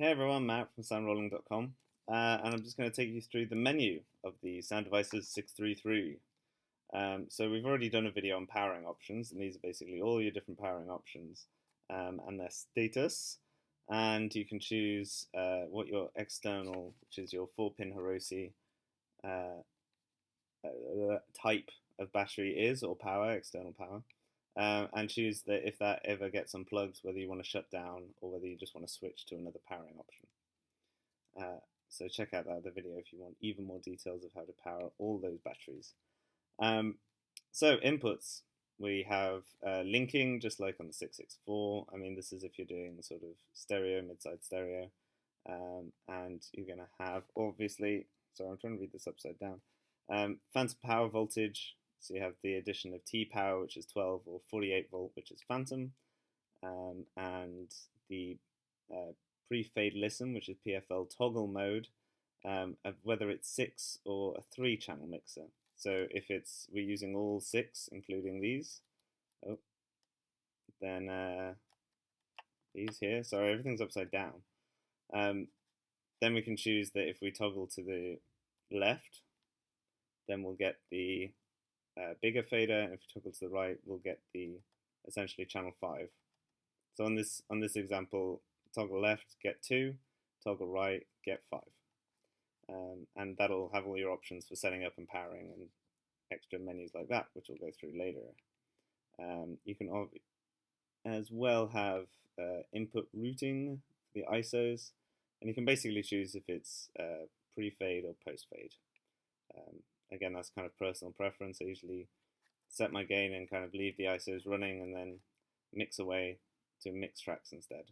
Hey everyone, Matt from Soundrolling.com, and I'm just going to take you through the menu of the Sound Devices 633. So we've already done a video on powering options, and these are basically all your different powering options and their status. And you can choose what your external, which is your 4-pin Hiroshi uh, type of battery is, or power, external power. And choose that if that ever gets unplugged, whether you want to shut down or whether you just want to switch to another powering option. So check out that other video if you want even more details of how to power all those batteries. So inputs, we have linking just like on the 664. I mean, this is if you're doing sort of stereo, mid-side stereo. And you're going to have, obviously, sorry, I'm trying to read this upside down. Phantom power voltage, so you have the addition of T power, which is 12, or 48 volt, which is phantom, and the pre-fade listen, which is PFL toggle mode, of whether it's 6 or a 3-channel mixer. So if we're using all 6, including these, then these here, sorry, everything's upside down. Then we can choose that if we toggle to the left, then we'll get the bigger fader, and if we toggle to the right, we'll get the essentially channel 5. So on this example, toggle left, get 2, toggle right, get 5. And that'll have all your options for setting up and powering and extra menus like that, which we'll go through later. You can as well have input routing for the ISOs, and you can basically choose if it's pre-fade or post-fade. Again, that's kind of personal preference. I usually set my gain and kind of leave the ISOs running and then mix away to mix tracks instead.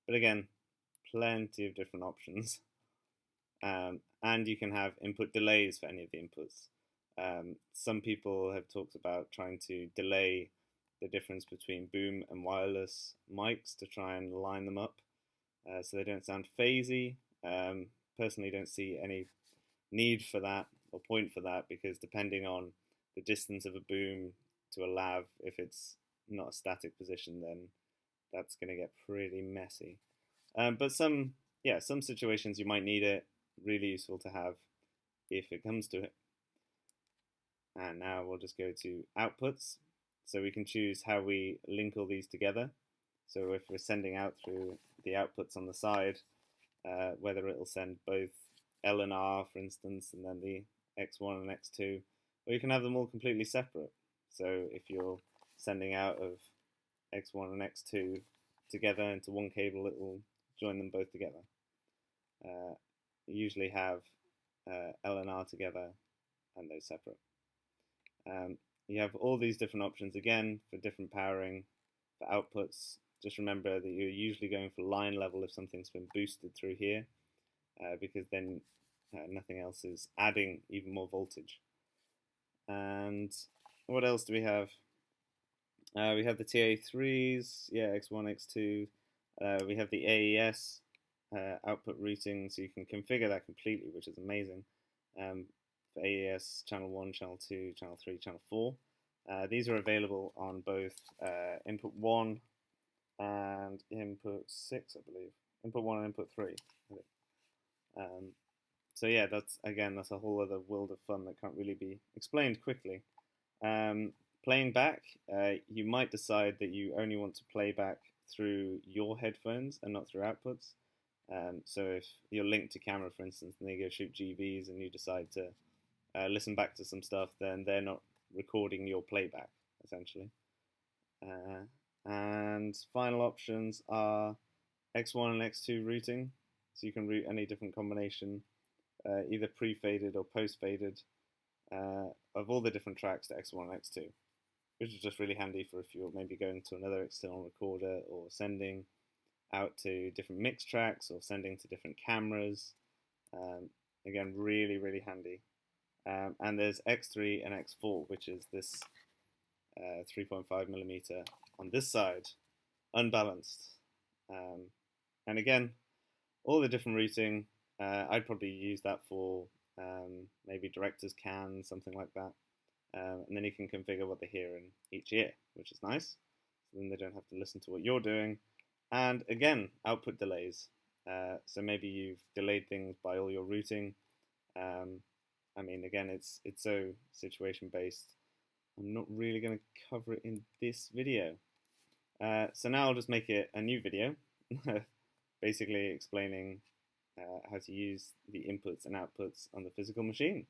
But again, plenty of different options. And you can have input delays for any of the inputs. Some people have talked about trying to delay the difference between boom and wireless mics to try and line them up so they don't sound phasey. Personally, don't see any need for that or point for that, because depending on the distance of a boom to a lav, if it's not a static position, then that's going to get pretty messy. But some situations you might need it. Really useful to have if it comes to it. And now we'll just go to outputs. So we can choose how we link all these together. So if we're sending out through the outputs on the side, whether it'll send both L and R, for instance, and then the X1 and X2, or you can have them all completely separate. So if you're sending out of X1 and X2 together into one cable, it will join them both together. You usually have L and R together and those separate. You have all these different options again for different powering, for outputs. Just remember that you're usually going for line level if something's been boosted through here, because then nothing else is adding even more voltage. And what else do we have? We have the TA3s, yeah, X1, X2. We have the AES output routing, so you can configure that completely, which is amazing. For AES channel 1, channel 2, channel 3, channel 4. These are available on both input 1 and input 6, I believe. Input 1 and input 3. So yeah, that's a whole other world of fun that can't really be explained quickly. Playing back, you might decide that you only want to play back through your headphones and not through outputs. So if you're linked to camera, for instance, and they go shoot GVs and you decide to listen back to some stuff, then they're not recording your playback, essentially. And final options are X1 and X2 routing. So you can route any different combination, either pre-faded or post-faded, of all the different tracks to X1 and X2, which is just really handy for if you're maybe going to another external recorder or sending out to different mix tracks or sending to different cameras. Again, really, really handy. And there's X3 and X4, which is this 3.5mm on this side, unbalanced. And again, all the different routing, I'd probably use that for maybe director's can, something like that. And then you can configure what they hear in each ear, which is nice. So then they don't have to listen to what you're doing. And again, output delays. So maybe you've delayed things by all your routing. I mean, again, it's so situation based. I'm not really going to cover it in this video. So now I'll just make it a new video, basically explaining how to use the inputs and outputs on the physical machine.